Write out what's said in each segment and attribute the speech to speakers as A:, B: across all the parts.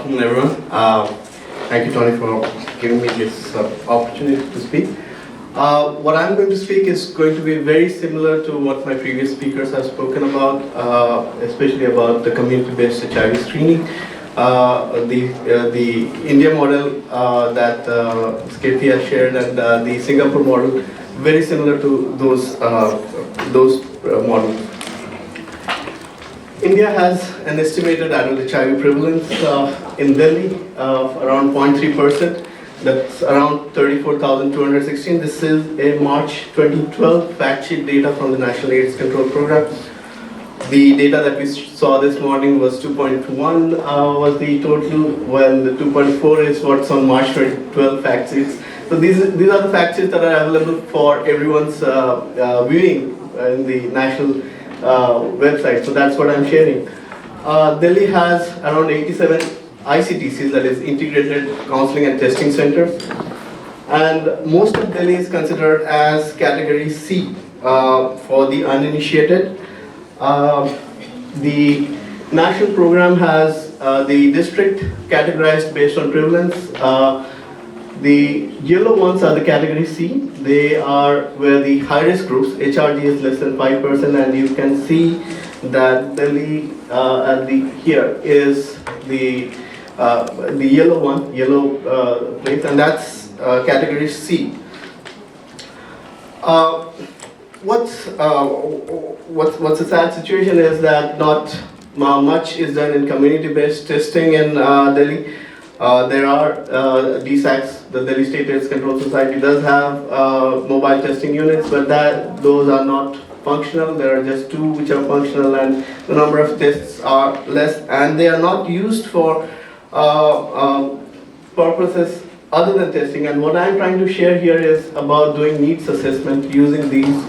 A: afternoon, everyone. Thank you, Tony, for giving me this opportunity to speak. What I'm going to speak is going to be very similar to what my previous speakers have spoken about, especially about the community-based HIV screening. The India model that Skirti has shared and the Singapore model, very similar to those models. India has an estimated adult HIV prevalence in Delhi of around 0.3%. That's around 34,216. This is a March 2012 fact sheet data from the National AIDS Control Program. The data that we saw this morning was 2.1 was the total, while the 2.4 is what's on March 2012 fact sheets. So these are the fact sheets that are available for everyone's viewing in the national website. So that's what I'm sharing. Delhi has around 87 ICTCs, that is Integrated Counseling and Testing Centers, and most of Delhi is considered as category C for the uninitiated. The national program has the district categorized based on prevalence. The yellow ones are the category C. They are where the high-risk groups, HRG is less than 5%, and you can see that Delhi here is the yellow one, yellow place, and that's category C. What's a sad situation is that not much is done in community-based testing in Delhi. There are DSACs, the Delhi State AIDS Control Society does have mobile testing units, but those are not functional. There are just 2 which are functional, and the number of tests are less, and they are not used for purposes other than testing. And what I'm trying to share here is about doing needs assessment using these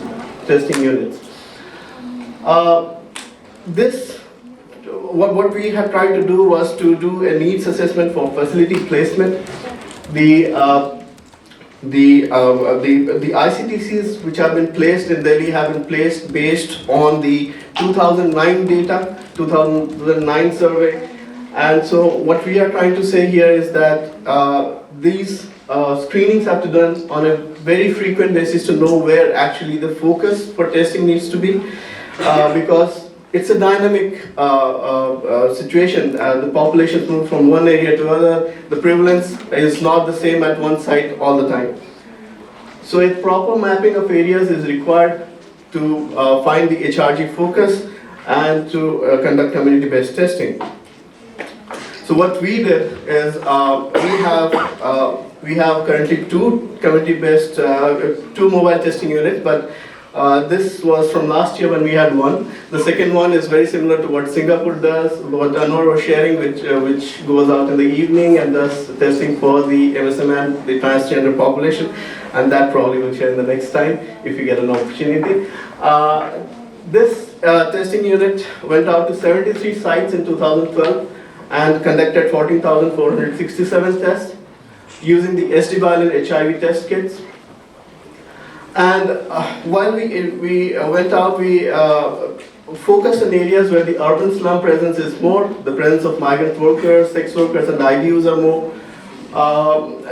A: testing units. What we have tried to do was to do a needs assessment for facility placement. The ICTCs which have been placed in Delhi have been placed based on the 2009 data, 2009 survey. And so what we are trying to say here is that these screenings have to be done on a very frequent basis to know where actually the focus for testing needs to be, because it's a dynamic situation. The populations move from one area to another. The prevalence is not the same at one site all the time. So a proper mapping of areas is required to find the HRG focus and to conduct community-based testing. So what we did is we have currently 2 community-based, 2 mobile testing units, but this was from last year when we had 1. The second one is very similar to what Singapore does, what Anwar was sharing, which goes out in the evening and does testing for the MSM and the transgender population, and that probably will share in the next time if you get an opportunity. This testing unit went out to 73 sites in 2012 and conducted 14,467 tests using the SD-Violent HIV test kits. And while we went out, we focused on areas where the urban slum presence is more, the presence of migrant workers, sex workers, and IDUs are more.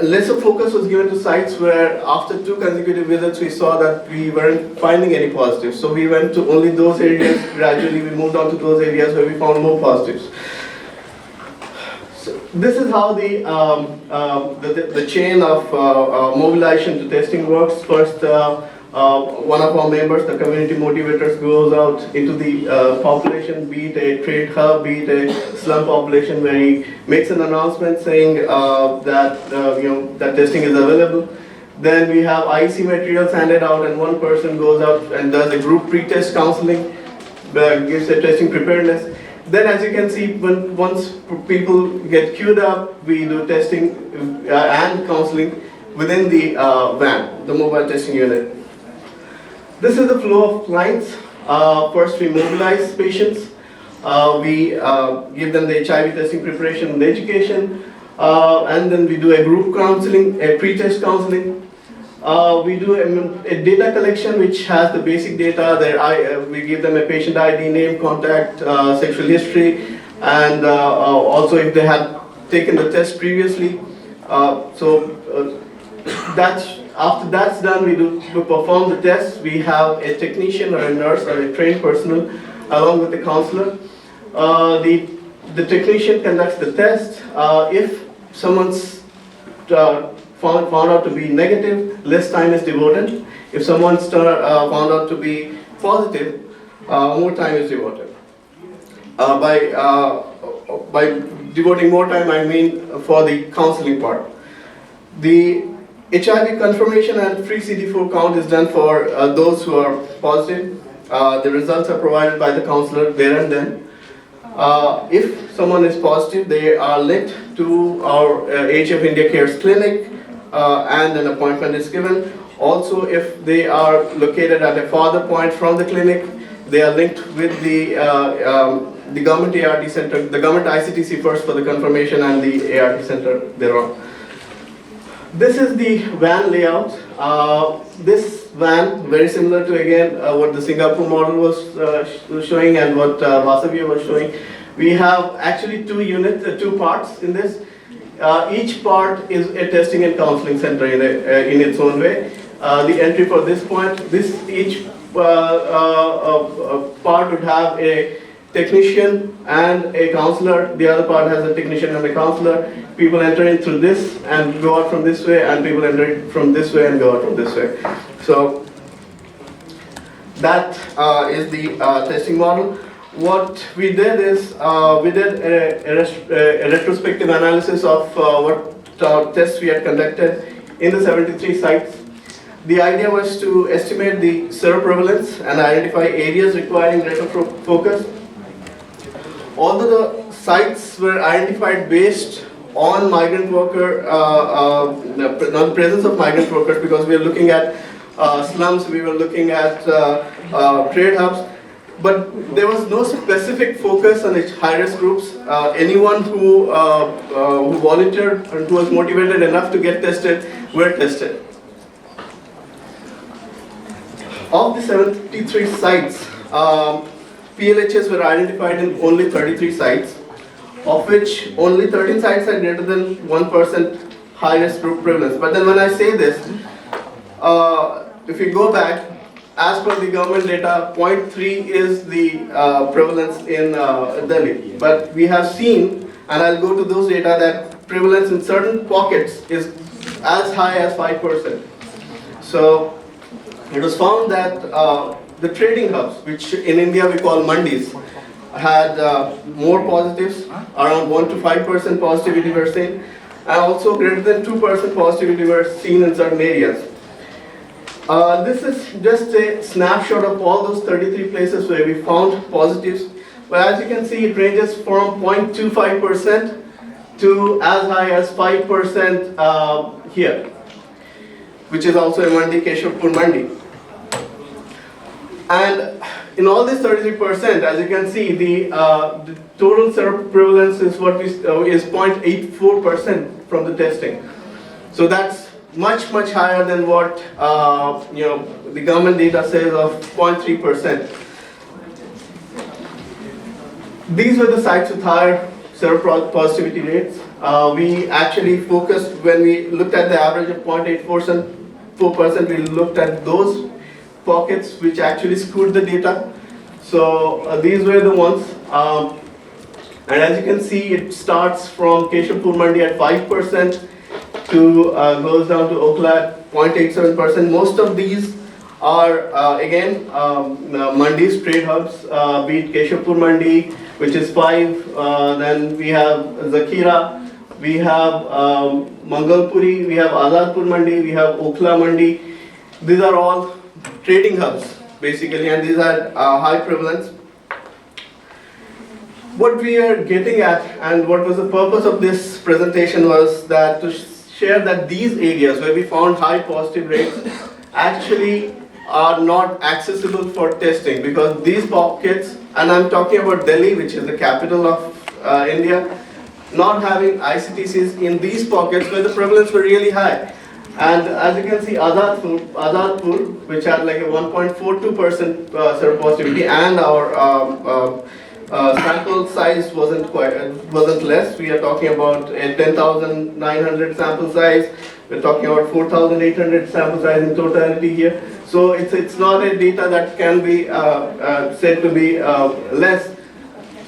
A: Lesser focus was given to sites where after 2 consecutive visits we saw that we weren't finding any positives. So we went to only those areas. Gradually we moved on to those areas where we found more positives. So this is how the chain of mobilization to testing works. First, one of our members, the community motivators, goes out into the population, be it a trade hub, be it a slum population, where he makes an announcement saying that testing is available. Then we have IEC materials handed out, and one person goes out and does a group pre-test counseling, gives a testing preparedness. Then, as you can see, once people get queued up, we do testing and counseling within the van, the mobile testing unit. This is the flow of clients. First, we mobilize patients. We give them the HIV testing preparation and education, and then we do a group counseling, a pre-test counseling. We do a data collection which has the basic data. We give them a patient ID, name, contact, sexual history, and also if they have taken the test previously. After that's done, we perform the test. We have a technician or a nurse or a trained personnel along with the counselor. The technician conducts the test. If someone's found out to be negative, less time is devoted. If someone's found out to be positive, more time is devoted. By devoting more time, I mean for the counseling part. The HIV confirmation and free CD4 count is done for those who are positive. The results are provided by the counselor there and then. If someone is positive, they are linked to our HF India Cares clinic and an appointment is given. Also, if they are located at a farther point from the clinic, they are linked with the government ART center, the government ICTC first for the confirmation and the ART center thereon. This is the van layout. This van, very similar to again what the Singapore model was showing and what Vasavia was showing. We have actually two units, two parts in this. Each part is a testing and counseling center in its own way. The entry for this point, each part would have a technician and a counselor. The other part has a technician and a counselor. People enter in through this and go out from this way, and people enter in from this way and go out from this way. So that is the testing model. What we did is we did a retrospective analysis of what tests we had conducted in the 73 sites. The idea was to estimate the seroprevalence and identify areas requiring greater focus. Although the sites were identified based on migrant worker, the presence of migrant workers, because we are looking at slums, we were looking at trade hubs, but there was no specific focus on its high-risk groups. Anyone who volunteered and who was motivated enough to get tested were tested. Of the 73 sites, PLHs were identified in only 33 sites, of which only 13 sites had greater than 1% high-risk group prevalence. But then when I say this, if you go back, as per the government data, 0.3 is the prevalence in Delhi. But we have seen, and I'll go to those data, that prevalence in certain pockets is as high as 5%. So it was found that the trading hubs, which in India we call mandis, had more positives, around 1 to 5% positivity were seen, and also greater than 2% positivity were seen in certain areas. This is just a snapshot of all those 33 places where we found positives. But as you can see, it ranges from 0.25% to as high as 5% here, which is also a mandi, Keshavpur mandi. And in all this 33%, as you can see, the total seroprevalence is what is 0.84% from the testing. So that's much higher than what the government data says of 0.3%. These were the sites with higher seropositivity rates. We actually focused, when we looked at the average of 0.84%, we looked at those pockets which actually skewed the data. So these were the ones. And as you can see, it starts from Keshavpur Mandi at 5% to goes down to Okla at 0.87%. Most of these are again mandis, trade hubs, be it Keshavpur Mandi, which is 5. Then we have Zakira, we have Mangalpuri, we have Azadpur Mandi, we have Okla Mandi. These are all trading hubs basically, and these are high prevalence. What we are getting at, and what was the purpose of this presentation, was that to share that these areas where we found high positive rates actually are not accessible for testing, because these pockets, and I'm talking about Delhi, which is the capital of India, not having ICTCs in these pockets where the prevalence were really high. And as you can see, Azadpur, which had like a 1.42% seropositivity, and our sample size wasn't less. We are talking about a 10,900 sample size. We're talking about 4,800 sample size in totality here. So it's not a data that can be said to be less.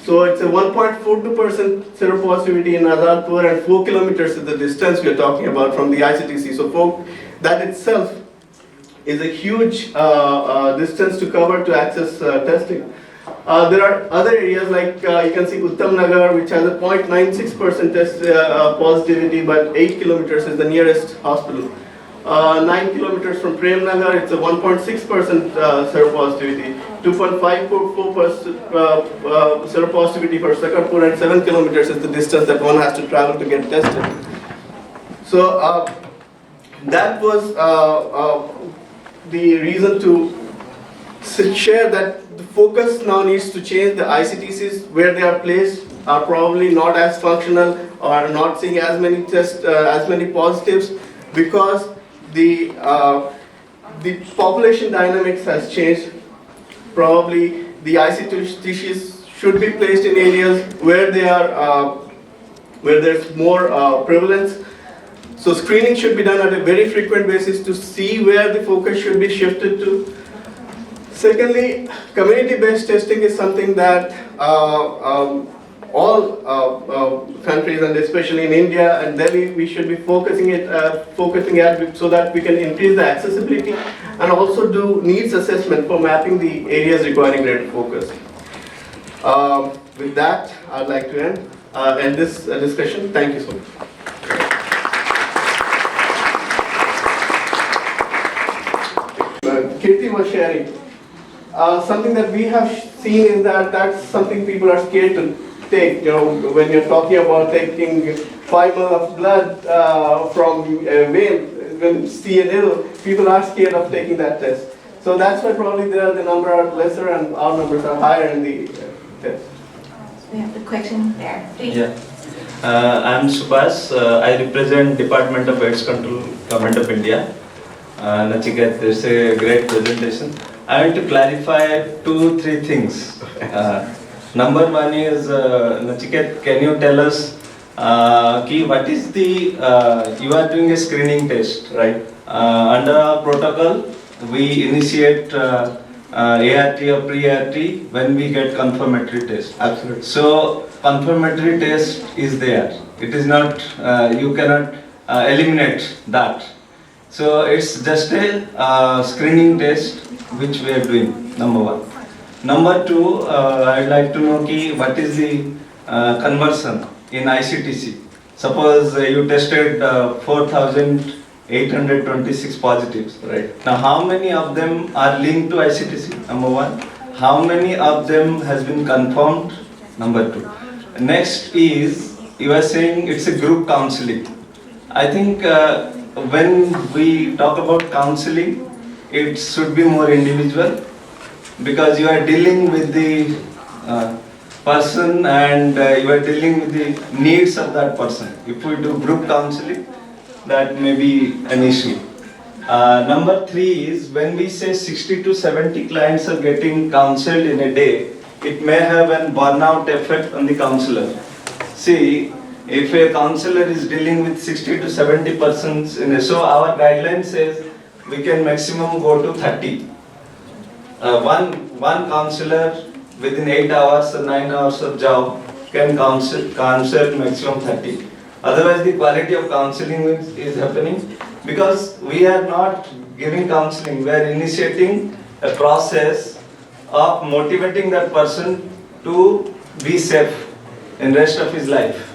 A: So it's a 1.42% seropositivity in Azadpur, and 4 kilometers is the distance we are talking about from the ICTC. So that itself is a huge distance to cover to access testing. There are other areas like you can see Uttam Nagar, which has a 0.96% test positivity, but 8 kilometers is the nearest hospital. 9 kilometers from Prem Nagar, it's a 1.6% seropositivity. 2.54% seropositivity for Sakarpur, and 7 kilometers is the distance that one has to travel to get tested. So that was the reason to share that the focus now needs to change. The ICTCs where they are placed are probably not as functional or not seeing as many tests, as many positives, because the population dynamics has changed. Probably the ICTCs should be placed in areas where they are where there's more prevalence. So screening should be done at a very frequent basis to see where the focus should be shifted to. Secondly, community-based testing is something that all countries, and especially in India and Delhi, we should be focusing at so that we can increase the accessibility and also do needs assessment for mapping the areas requiring greater focus. With that, I'd like to end this discussion. Thank you so much. Kirti was sharing. Something that we have seen is that that's something people are scared to take. You know, when you're talking about taking 5 ml of blood from a vein, when you see a needle, people are scared of taking that test. So that's why probably the number are lesser and our numbers are higher in the test.
B: We have the question there. Please.
C: Yeah. I'm Subhas. I represent Department of AIDS Control, Government of India. Nochiketa, this is a great presentation. I want to clarify 2-3 things. Number one is, Nochiketa, can you tell us what is the, you are doing a screening test, right? Under our protocol, we initiate ART or pre-ART when we get confirmatory test.
A: Absolutely.
C: So confirmatory test is there. It is not, you cannot eliminate that. So it's just a screening test which we are doing, number one. Number two, I'd like to know what is the conversion in ICTC. Suppose you tested 4,826 positives. Right. Now how many of them are linked to ICTC, number one? How many of them has been confirmed, number two? Next is, you are saying it's a group counseling. I think when we talk about counseling, it should be more individual, because you are dealing with the person and you are dealing with the needs of that person. If we do group counseling, that may be an issue. Number three is, when we say 60 to 70 clients are getting counseled in a day, it may have a burnout effect on the counselor. See, if a counselor is dealing with 60 to 70 persons in a, so our guideline says we can maximum go to 30. One counselor within 8 hours or 9 hours of job can counsel maximum 30. Otherwise the quality of counseling is happening, because we are not giving counseling, we are initiating a process of motivating that person to be safe in rest of his life.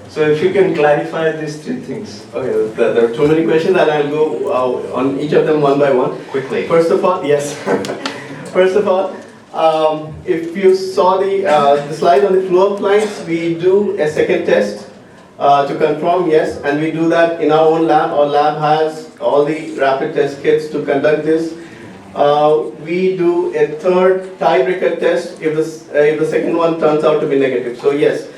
C: So if you can clarify these 3 things.
A: Okay, there are too many questions, and I'll go on each of them one by one.
C: Quickly.
A: First of all, yes. First of all, if you saw the slide on the flow of clients, we do a second test to confirm, yes, and we do that in our own lab. Our lab has all the rapid test kits to conduct this. We do a third tiebreaker test if the second one turns out to be negative. So yes,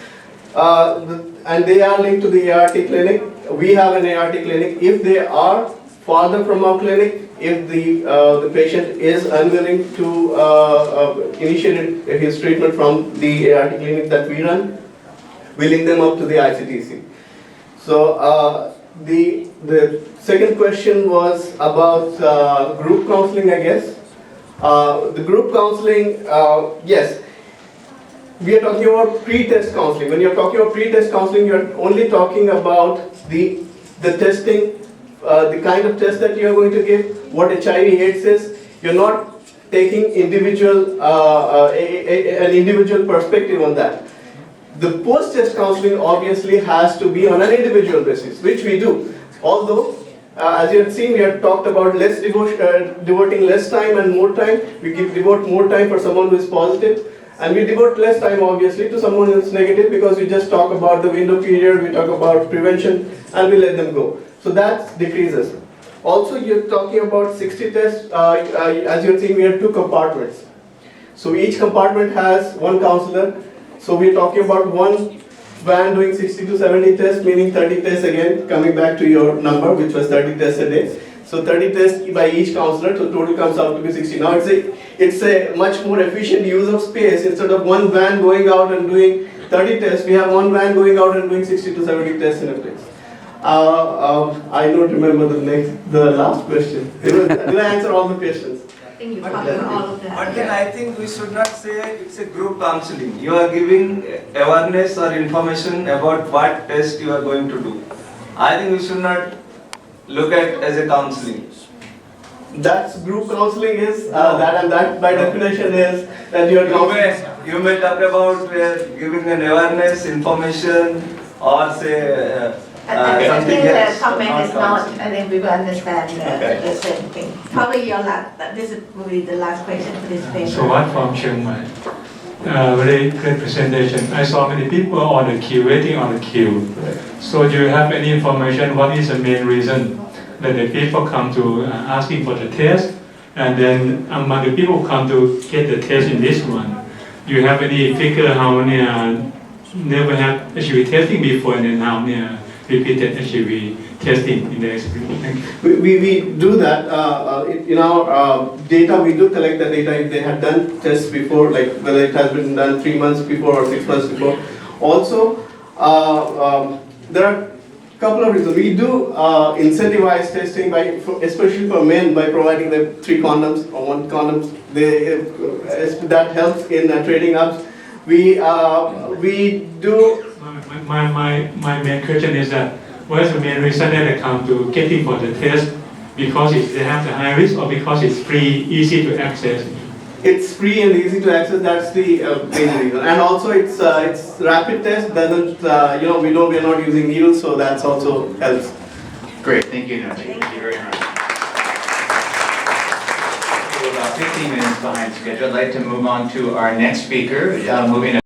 A: and they are linked to the ART clinic. We have an ART clinic. If they are farther from our clinic if the patient is unwilling to initiate his treatment from the ART clinic that we run. We link them up to the ICTC. So the second question was about group counseling, I guess. The group counseling, yes. We are talking about pre-test counseling. When you're talking about pre-test counseling, you're only talking about the testing, the kind of test that you're going to give, what HIV/AIDS is. You're not taking individual an individual perspective on that. The post-test counseling obviously has to be on an individual basis, which we do. Although, as you have seen, we have talked about devoting less time and more time. We devote more time for someone who is positive. And we devote less time, obviously, to someone who is negative because we just talk about the window period, we talk about prevention, and we let them go. So that decreases. Also, you're talking about 60 tests. As you're seeing, we have 2 compartments. So each compartment has 1 counselor. So we're talking about 1 van doing 60 to 70 tests, meaning 30 tests again, coming back to your number, which was 30 tests a day. So 30 tests by each counselor, so total comes out to be 60. Now it's a much more efficient use of space. Instead of 1 van going out and doing 30 tests, we have 1 van going out and doing 60 to 70 tests in a place. I don't remember the last question. Did I answer all the questions?
B: I think you covered all of that.
C: But then I think we should not say it's a group counseling. You are giving awareness or information about what test you are going to do. I think we should not look at as a counseling.
A: That's group counseling is that by definition is that you are counseling.
C: You may talk about giving an awareness, information, or say
B: I
C: something
B: think the
C: else.
B: comment is not,
C: counseling.
B: I think we will understand
A: Okay.
B: the same thing. Probably your last, this will be the last question for this paper.
D: So what from Chiang Mai? Very great presentation. I saw many people on the queue, waiting on the queue. So do you have any information? What is the main reason that the people come to asking for the test? And then among the people who come to get the test in this one, do you have any figure how many never have HIV testing before and then how many repeated HIV testing in the experience? Thank you.
A: We do that. In our data, we do collect the data if they have done tests before, like whether it has been done 3 months before or 6 months before. Also, there are a couple of reasons. We do incentivize testing, especially for men, by providing them 3 condoms or 1 condom. That helps in trading ups. We do.
D: My main question is that what is the main reason that they come to getting for the test? Because they have the high risk or because it's free, easy to access?
A: It's free and easy to access. That's the main reason. And also, it's rapid test. Doesn't we are not using needles, so that's also helps.
E: Great, thank you, Nochi. Thank you very much. We're about 15 minutes behind schedule. I'd like to move on to our next speaker, moving